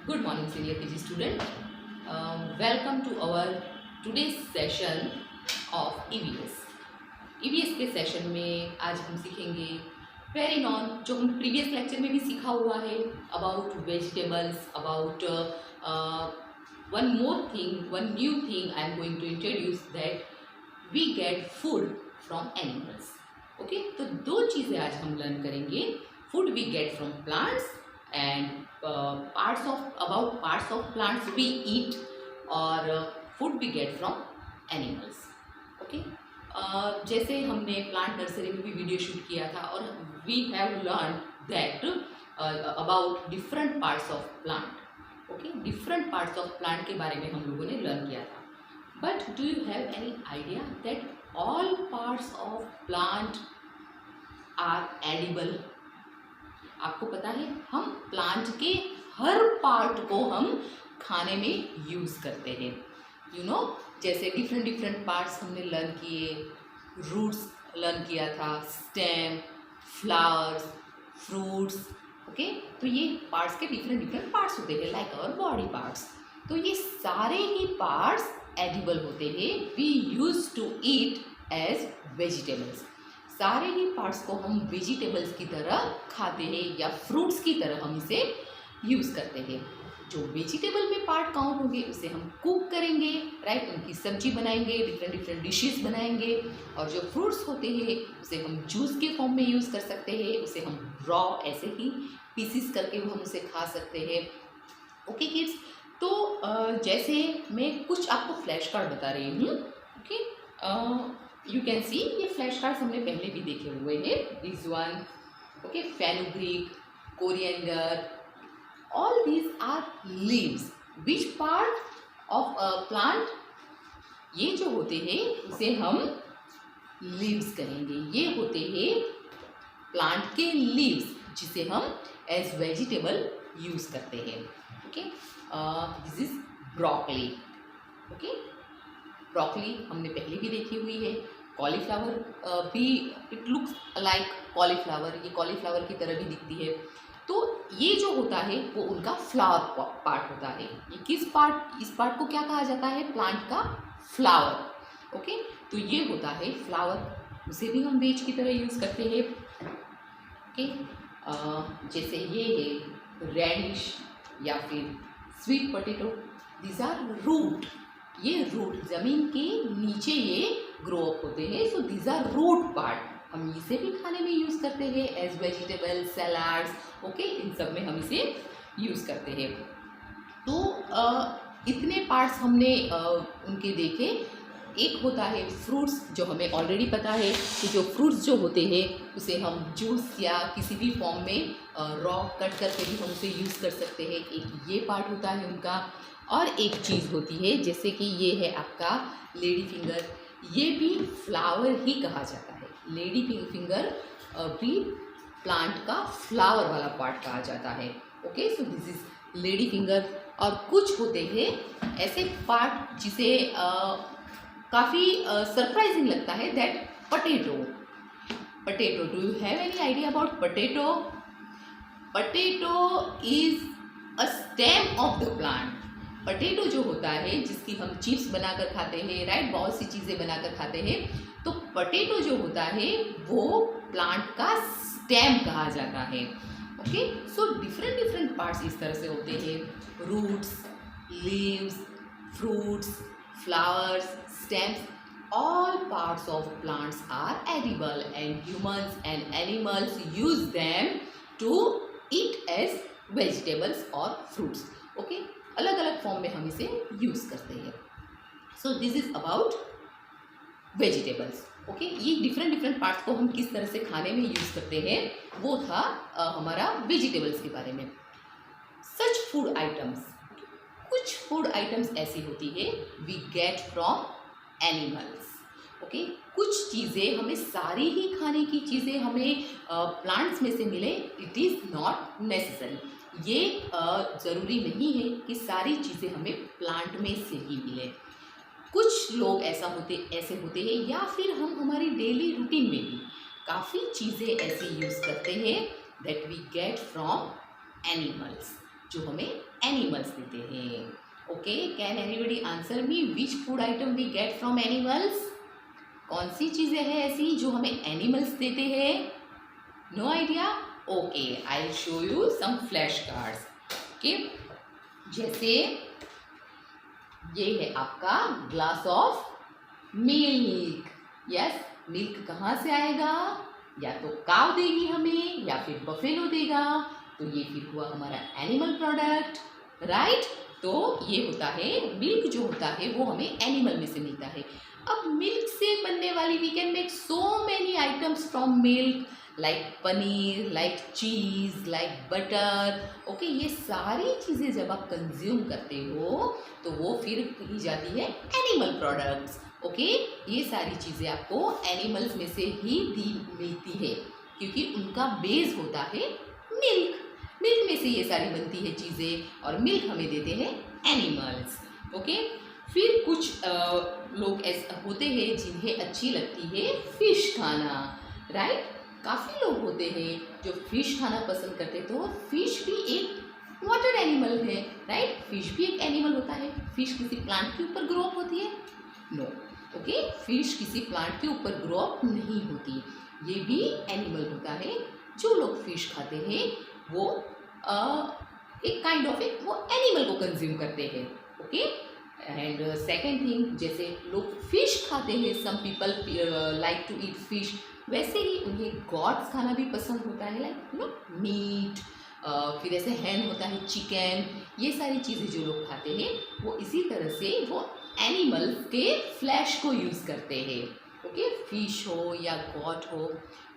Good morning, senior PG student. Welcome to our today's session of EVS. EVS के session में आज हम सीखेंगे वेरी नॉन जो हम प्रीवियस लेक्चर में भी सीखा हुआ है about vegetables about one more thing one new thing I am going to introduce that we get food from animals. Okay, तो दो चीज़ें आज हम लर्न करेंगे. Food we get from plants and parts of plants we eat or food we get from animals. Okay, जैसे हमने plant nursery में भी वीडियो शूट किया था और we have learned that about different parts of plant. Okay, different parts of plant के बारे में हम लोगों ने लर्न किया था. But do you have any idea that all parts of plant are edible? आपको पता है हम प्लांट के हर पार्ट को हम खाने में यूज़ करते हैं. यू नो, जैसे डिफरेंट पार्ट्स हमने लर्न किए. रूट्स लर्न किया था, स्टेम, फ्लावर्स, फ्रूट्स. ओके, तो ये पार्ट्स के डिफरेंट पार्ट्स होते हैं लाइक आवर बॉडी पार्ट्स. तो ये सारे ही पार्ट्स एडिबल होते हैं. We use to eat as vegetables. सारे ही पार्ट्स को हम वेजिटेबल्स की तरह खाते हैं या फ्रूट्स की तरह हम इसे यूज़ करते हैं. जो वेजिटेबल में पार्ट काउंट होंगे उसे हम कुक करेंगे, राइट, उनकी सब्जी बनाएंगे, डिफरेंट डिशेस बनाएंगे. और जो फ्रूट्स होते हैं उसे हम जूस के फॉर्म में यूज़ कर सकते हैं. उसे हम रॉ ऐसे ही पीसीस करके हम उसे खा सकते हैं. ओके किड्स, तो जैसे मैं कुछ आपको फ्लैश कार्ड बता रही हूँ. ओके, यू कैन सी ये फ्लैश कार्ड्स हमने पहले भी देखे हुए हैं. This one, okay, fenugreek, coriander, all these are leaves. Which part of plant? ये जो होते हैं उसे हम लीव्स कहेंगे. ये होते हैं प्लांट के लीव्स जिसे हम एज वेजिटेबल यूज करते हैं. Okay, this is broccoli. Okay, broccoli हमने पहले भी देखी हुई है. कॉलीफ्लावर भी इट लुक्स लाइक कॉलीफ्लावर, ये कॉलीफ्लावर की तरह भी दिखती है. तो ये जो होता है वो उनका फ्लावर पार्ट होता है. ये किस पार्ट, इस पार्ट को क्या कहा जाता है? प्लांट का फ्लावर. ओके, तो ये होता है फ्लावर. उसे भी हम वेज की तरह यूज़ करते हैं. ओके, जैसे ये है रेडिश या फिर sweet potato. These are root. ये रूट ज़मीन के नीचे ये ग्रो अप होते हैं. So these are root part. हम इसे भी खाने में यूज़ करते हैं एज वेजिटेबल, सलाड्स. ओके, इन सब में हम इसे यूज़ करते हैं. तो इतने पार्ट्स हमने उनके देखे. एक होता है फ्रूट्स, जो हमें ऑलरेडी पता है कि जो फ्रूट्स जो होते हैं उसे हम जूस या किसी भी फॉर्म में रॉ कट करके भी हम उसे यूज़ कर सकते हैं. एक ये पार्ट होता है उनका. और एक चीज़ होती है जैसे कि ये है आपका लेडी फिंगर. ये भी फ्लावर ही कहा जाता है. लेडी फिंगर भी प्लांट का फ्लावर वाला पार्ट कहा जाता है. Okay, so this is lady finger. और कुछ होते हैं ऐसे पार्ट जिसे काफ़ी सरप्राइजिंग लगता है, that potato. Potato, do you have any idea about potato? Potato is a stem of the plant. Potato जो होता है जिसकी हम चिप्स बनाकर खाते हैं, राइट, बहुत सी चीज़ें बनाकर खाते हैं. तो पोटैटो जो होता है वो प्लांट का स्टेम कहा जाता है. ओके, सो डिफरेंट पार्ट्स इस तरह से होते हैं. Roots, leaves, fruits, flowers, stems, all parts of plants are edible and humans and animals use them to eat as vegetables or fruits. Okay, अलग अलग फॉर्म में हम इसे यूज करते हैं. सो this is about vegetables. Okay, ये different parts को हम किस तरह से खाने में यूज करते हैं वो था हमारा वेजिटेबल्स के बारे में. सच फूड आइटम्स, कुछ फूड आइटम्स ऐसी होती है we get from animals. Okay, कुछ चीज़ें हमें सारी ही खाने की चीज़ें हमें प्लांट्स में से मिले, इट इज़ नॉट नेसेसरी. ये ज़रूरी नहीं है कि सारी चीज़ें हमें प्लांट में से ही मिले. कुछ लोग ऐसे होते हैं या फिर हम हमारी डेली रूटीन में भी काफ़ी चीज़ें ऐसी यूज़ करते हैं that we get from animals, जो हमें एनिमल्स देते हैं। Okay, can anybody answer me which food item we get from animals? कौन सी चीज़ें हैं ऐसी जो हमें एनिमल्स देते हैं? No idea? Okay, I will show you some flash cards. Okay, जैसे ये है आपका glass of milk. Yes, milk कहाँ से आएगा? या तो काव देगी हमें या फिर बफेलो देगा, तो ये फिर हुआ हमारा एनिमल प्रोडक्ट, राइट? तो ये होता है, मिल्क जो होता है वो हमें एनिमल में से मिलता है। अब मिल्क से बनने वाली we can make so many items from milk, like paneer, like cheese, like butter. Okay, ये सारी चीज़ें जब आप कंज्यूम करते हो तो वो फिर कही जाती है एनिमल प्रोडक्ट्स। ओके, ये सारी चीज़ें आपको एनिमल्स में से ही मिलती है क्योंकि उनका बेस होता है मिल्क। मिल्क में से ये सारी बनती है चीज़ें और मिल्क हमें देते हैं एनिमल्स। ओके, फिर कुछ लोग ऐसे होते हैं जिन्हें अच्छी लगती है फिश खाना, राइट? काफ़ी लोग होते हैं जो फिश खाना पसंद करते हैं, तो फिश भी एक वाटर एनिमल है, राइट? फिश भी एक एनिमल होता है। फिश किसी प्लांट के ऊपर ग्रो अप होती है? नो। ओके, फिश किसी प्लांट के ऊपर ग्रो अप नहीं होती, ये भी एनिमल होता है। जो लोग फिश खाते हैं वो एक काइंड ऑफ वो एनिमल को कंज्यूम करते हैं। ओके, एंड सेकेंड थिंग, जैसे लोग फिश खाते हैं, some people like to eat fish, वैसे ही उन्हें गॉड्स खाना भी पसंद होता है, लाइक यू नो मीट। फिर ऐसे हैन होता है, चिकन, ये सारी चीज़ें जो लोग खाते हैं वो इसी तरह से वो एनिमल के फ्लैश को यूज़ करते हैं। ओके, फिश हो या गॉड हो,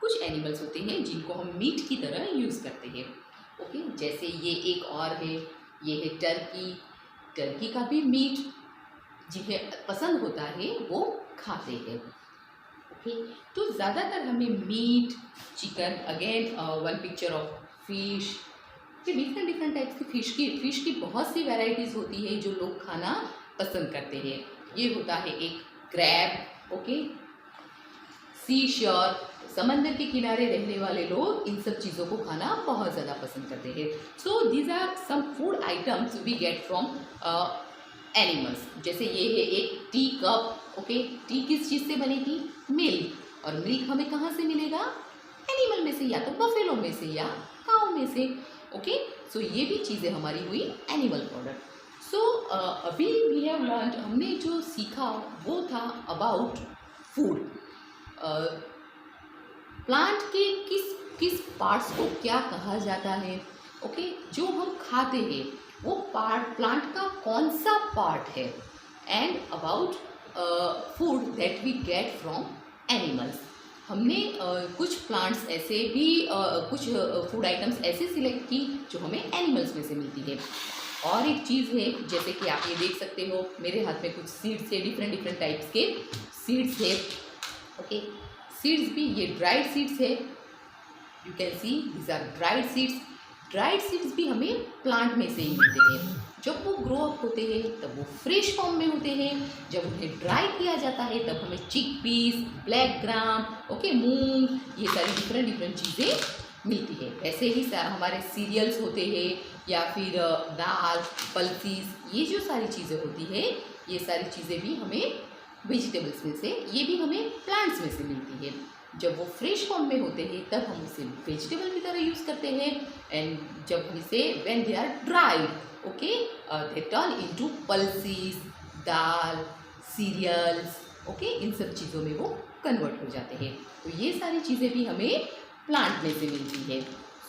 कुछ एनिमल्स होते हैं जिनको हम मीट की तरह यूज़ करते हैं। ओके, जैसे ये एक और है, ये है टर्की। टर्की का भी मीट जिन्हें पसंद होता है वो खाते हैं। ओके, तो ज़्यादातर हमें meat, chicken, again one picture of fish, ये डिफरेंट टाइप्स की फिश की बहुत सी वैरायटीज़ होती है जो लोग खाना पसंद करते हैं। ये होता है एक क्रैब। ओके, सी श्योर, समंदर के किनारे रहने वाले लोग इन सब चीज़ों को खाना बहुत ज़्यादा पसंद करते हैं। So these are some food items we get from animals. जैसे ये है एक टी कप। ओके, टी किस चीज़ से बनेगी? मिल्क। और मिल्क हमें कहाँ से मिलेगा? एनिमल में से, या तो बफेलो में से या काऊ में से। ओके, सो ये भी चीज़ें हमारी हुई एनिमल प्रोडक्ट। सो अभी वी हैव लर्न, हमने जो सीखा वो था अबाउट फूड। प्लांट के किस पार्ट्स को क्या कहा जाता है। ओके, जो हम खाते हैं वो प्लांट का कौन सा पार्ट है, and about food that we get from animals. हमने कुछ प्लांट्स ऐसे भी कुछ फूड आइटम्स ऐसे सिलेक्ट की जो हमें एनिमल्स में से मिलती है। और एक चीज़ है, जैसे कि आप ये देख सकते हो मेरे हाथ में कुछ सीड्स है, डिफरेंट टाइप्स के सीड्स है। ओके, सीड्स भी ये ड्राइड सीड्स है, you can see these are dried seeds. Dried seeds भी हमें प्लांट में से ही मिलते हैं। जब वो ग्रो अप होते हैं तब वो फ्रेश फॉर्म में होते हैं, जब उन्हें ड्राई किया जाता है तब हमें चिक पीस, ब्लैक ग्राम, ओके, मूंग, ये सारी डिफरेंट चीज़ें मिलती है। ऐसे ही हमारे सीरियल्स होते हैं या फिर दाल, पल्सीज, ये जो सारी चीज़ें होती है ये सारी चीज़ें भी हमें वेजिटेबल्स में से, ये भी हमें प्लांट्स में से मिलती है। जब वो फ्रेश फॉर्म में होते हैं तब हम उसे वेजिटेबल की तरह यूज़ करते हैं, एंड जब हम इसे when they are dried, okay, they turn into pulses, dal, cereals, okay, इन सब चीज़ों में वो कन्वर्ट हो जाते हैं। तो ये सारी चीज़ें भी हमें प्लांट में से मिलती है।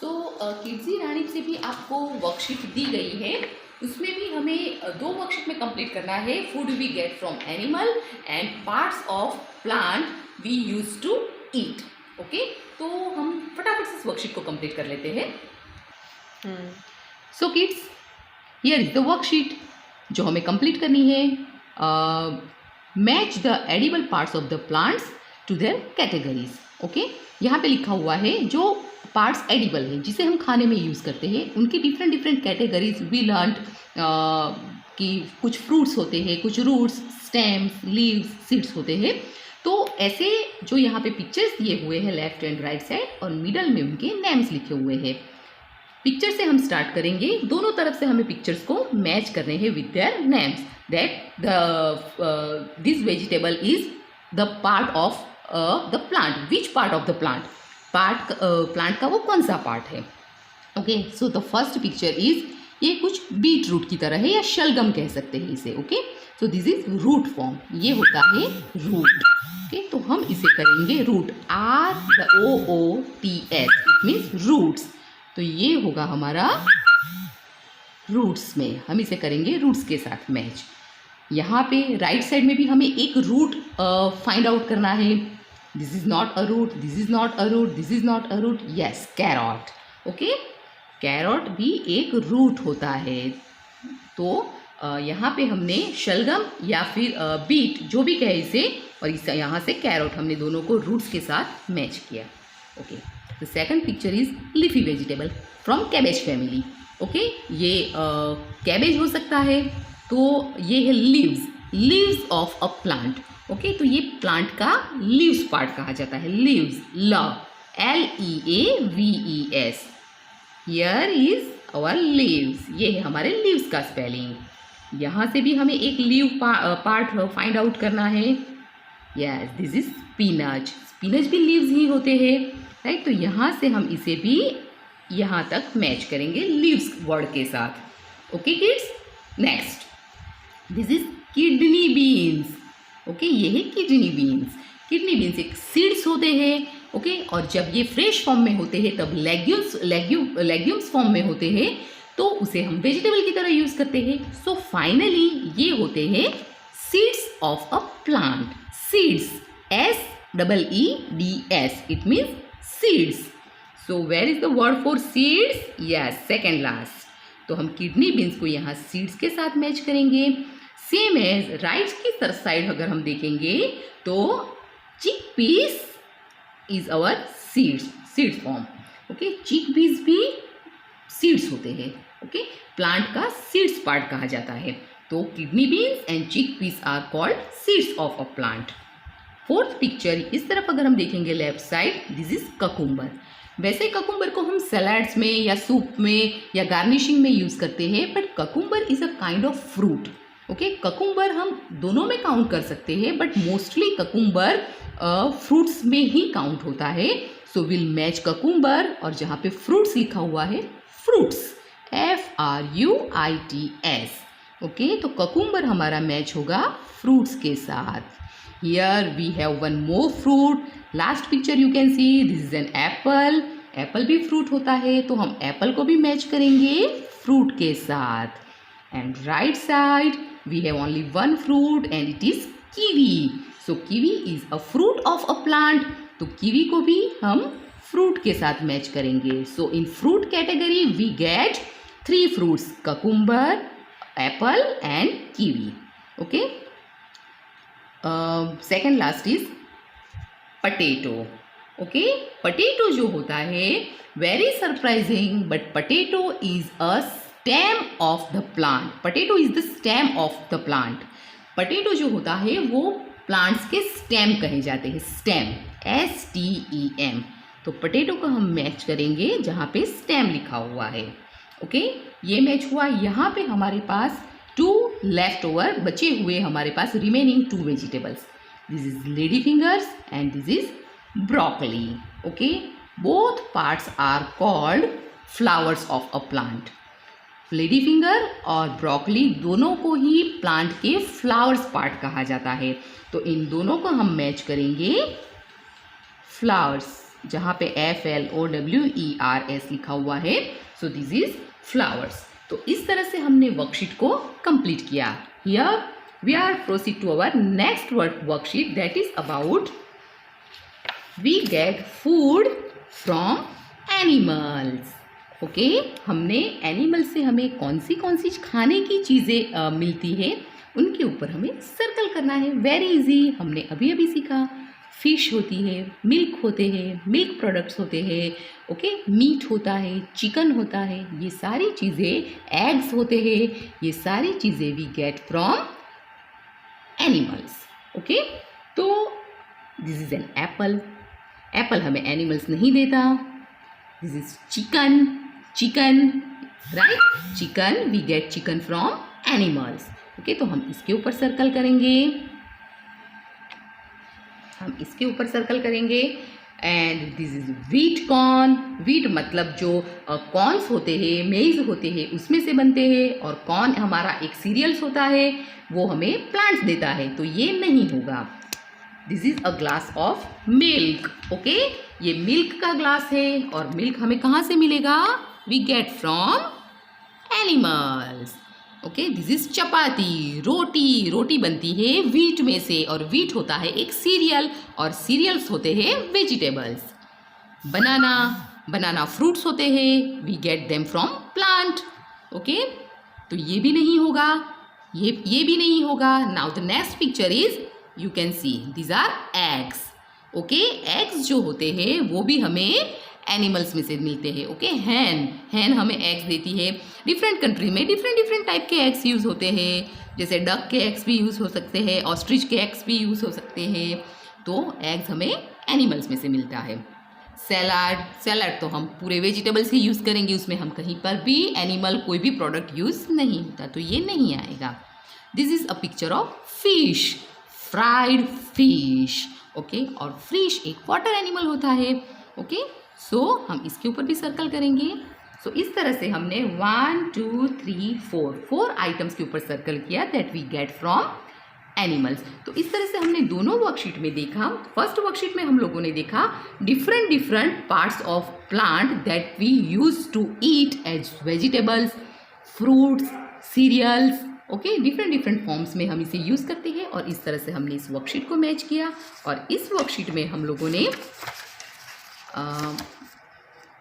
सो किड्जी रानी से भी आपको वर्कशीट दी गई है, उसमें भी हमें 2 वर्कशीट में कंप्लीट करना है। Food we get from animal and parts of plant we use to eat. Okay, तो हम फटाफट से इस वर्कशीट को कंप्लीट कर लेते हैं। So kids, here is the worksheet जो हमें कंप्लीट करनी है। Match the edible parts of the plants to their categories. Okay, यहाँ पे लिखा हुआ है जो पार्ट्स एडिबल हैं जिसे हम खाने में यूज़ करते हैं उनकी डिफरेंट कैटेगरीज वी लर्न कि कुछ फ्रूट्स होते हैं, कुछ रूट्स, स्टेम्स, लीव्स, सीड्स होते हैं। तो ऐसे जो यहाँ पे पिक्चर्स दिए हुए हैं लेफ्ट एंड राइट साइड और मिडल में उनके नेम्स लिखे हुए हैं। पिक्चर से हम स्टार्ट करेंगे, दोनों तरफ से हमें पिक्चर्स को मैच करने हैं with their names, that this vegetable is the part of the plant, which part of the plant, plant का वो कौन सा पार्ट है। Okay, so the first picture is, ये कुछ बीट रूट की तरह है या शलगम कह सकते हैं इसे। Okay, so this is root form, ये होता है रूट। ओके, तो हम इसे करेंगे root, ROOTS, it means roots. तो ये होगा हमारा रूट्स में, हम इसे करेंगे रूट्स के साथ मैच। यहाँ पे राइट साइड में भी हमें एक रूट फाइंड आउट करना है। This is not a root, this is not a root, this is not a root, yes, carrot. Okay, carrot भी एक रूट होता है। तो यहाँ पे हमने शलगम या फिर बीट, जो भी कहे इसे, और इस यहाँ से कैरट, हमने दोनों को रूट्स के साथ मैच किया। Okay, the second picture is leafy vegetable from cabbage family. Okay, ये कैबेज हो सकता है, तो ये है leaves of a plant. Okay, तो ये प्लांट का लीव्स पार्ट कहा जाता है, leaves, LEAVES, here is our leaves, ये है हमारे लीव्स का स्पेलिंग। यहाँ से भी हमें एक लीव पार्ट फाइंड आउट करना है। Yes, this is spinach, spinach भी लीव्स ही होते हैं, राइट। तो यहाँ से हम इसे भी यहाँ तक मैच करेंगे लीव्स वर्ड के साथ। Okay kids, next, this is kidney beans. Okay, ये है किडनी बीन्स। किडनी बीन्स एक सीड्स होते हैं। ओके, और जब ये फ्रेश फॉर्म में होते हैं तब लेग्यूम्स फॉर्म में होते हैं, तो उसे हम वेजिटेबल की तरह यूज करते हैं। सो फाइनली ये होते हैं seeds of a plant, seeds, SEEDS, it means seeds. So where is the word for seeds, yes, second last. तो हम किडनी बीन्स को यहाँ सीड्स के साथ मैच करेंगे। सेम एज राइट की साइड अगर हम देखेंगे तो chickpeas is our seeds form. Okay, chickpeas भी सीड्स होते हैं। ओके, प्लांट का सीड्स पार्ट कहा जाता है। तो kidney beans and chickpeas are called seeds of a plant. Fourth picture, इस तरफ अगर हम देखेंगे left side, this is cucumber. वैसे ककुम्बर को हम सलाड्स में या सूप में या गार्निशिंग में यूज करते हैं, but cucumber is a kind of fruit. Okay, cucumber हम दोनों में काउंट कर सकते हैं, बट मोस्टली ककुम्बर फ्रूट्स में ही काउंट होता है। सो विल मैच ककुम्बर, और जहाँ पे फ्रूट्स लिखा हुआ है, फ्रूट्स, FRUITS। ओके, तो ककुम्बर हमारा मैच होगा फ्रूट्स के साथ। Here we have one more fruit. Last picture you can see, this is an apple. Apple भी फ्रूट होता है, तो हम एप्पल को भी मैच करेंगे फ्रूट के साथ। And right side we have only one fruit and it is kiwi. So kiwi is a fruit of a plant. तो kiwi को भी हम fruit के साथ मैच करेंगे। So in fruit category we get 3 fruits: cucumber, apple and kiwi. Okay. Second last is potato. Okay, potato जो होता है, very surprising, but potato is a stem of the plant. Potato is the stem of the plant. Potato जो होता है वो plants के stem कहे जाते हैं, stem, STEM। तो potato को हम मैच करेंगे जहाँ पे stem लिखा हुआ है। ओके, ये मैच हुआ। यहाँ पे हमारे पास 2 लेफ्ट ओवर बचे हुए, हमारे पास remaining 2 vegetables. This is lady fingers and this is broccoli. Okay, both parts are called flowers of a plant. Lady finger और ब्रोकली दोनों को ही प्लांट के फ्लावर्स पार्ट कहा जाता है। तो इन दोनों को हम मैच करेंगे फ्लावर्स, जहाँ पे FLOWERS लिखा हुआ है। So this is flowers. तो इस तरह से हमने वर्कशीट को कंप्लीट किया। Here we are proceed to our next worksheet, that is about we get food from animals. Okay, हमने एनिमल से हमें कौन सी खाने की चीज़ें मिलती है, उनके ऊपर हमें सर्कल करना है। वेरी इजी, हमने अभी अभी सीखा। फिश होती है, मिल्क होते हैं, मिल्क प्रोडक्ट्स होते हैं, ओके, मीट होता है, चिकन होता है, ये सारी चीज़ें, एग्स होते हैं, ये सारी चीज़ें we get from animals. Okay, तो this is an apple. Apple हमें एनिमल्स नहीं देता। This is chicken. Chicken, right, chicken, we get chicken from animals. Okay, तो हम इसके ऊपर सर्कल करेंगे, हम इसके ऊपर सर्कल करेंगे। And this is wheat corn. Wheat मतलब जो कॉर्न्स होते हैं, मेज होते हैं, उसमें से बनते हैं, और कॉर्न हमारा एक सीरियल्स होता है, वो हमें प्लांट्स देता है, तो ये नहीं होगा। This is a glass of milk. Okay, ये मिल्क का ग्लास है, और मिल्क हमें कहाँ से मिलेगा? We get from animals. Okay, this is chapati, roti. रोटी बनती है व्हीट में से, और व्हीट होता है एक सीरियल, और सीरियल्स होते हैं वेजिटेबल्स। बनाना, बनाना फ्रूट्स होते हैं, we get them from plant. Okay, तो ये भी नहीं होगा, ये भी नहीं होगा। Now the next picture is, you can see these are eggs. Okay, eggs जो होते हैं वो भी हमें एनिमल्स में से मिलते हैं। ओके, हैन हमें एग्स देती है। डिफरेंट कंट्री में डिफरेंट टाइप के एग्स यूज़ होते हैं, जैसे डक के एग्स भी यूज़ हो सकते हैं, ऑस्ट्रिच के एग्स भी यूज़ हो सकते हैं। तो एग्स हमें एनिमल्स में से मिलता है। सैलाड तो हम पूरे वेजिटेबल्स ही यूज़ करेंगे, उसमें हम कहीं पर भी एनिमल कोई भी प्रोडक्ट यूज़ नहीं होता, तो ये नहीं आएगा। This is a picture of fish, fried fish. Okay, और फिश एक वाटर एनिमल होता है। ओके, सो हम इसके ऊपर भी सर्कल करेंगे। सो इस तरह से हमने 1 2 3 4 आइटम्स के ऊपर सर्कल किया that we get from animals. तो इस तरह से हमने दोनों वर्कशीट में देखा। फर्स्ट वर्कशीट में हम लोगों ने देखा different parts of plant that we use to eat as vegetables, fruits, cereals. Okay, different forms में हम इसे यूज़ करते हैं, और इस तरह से हमने इस वर्कशीट को मैच किया। और इस वर्कशीट में हम लोगों ने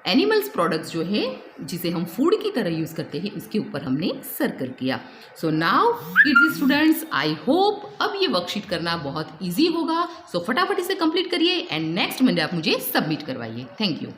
एनिमल्स प्रोडक्ट्स जो है जिसे हम फूड की तरह यूज़ करते हैं, उसके ऊपर हमने सर्कल किया। So now kids students, I hope अब ये वर्कशीट करना बहुत इजी होगा। सो फटाफट इसे कंप्लीट करिए, एंड नेक्स्ट मंडे आप मुझे सबमिट करवाइए। Thank you.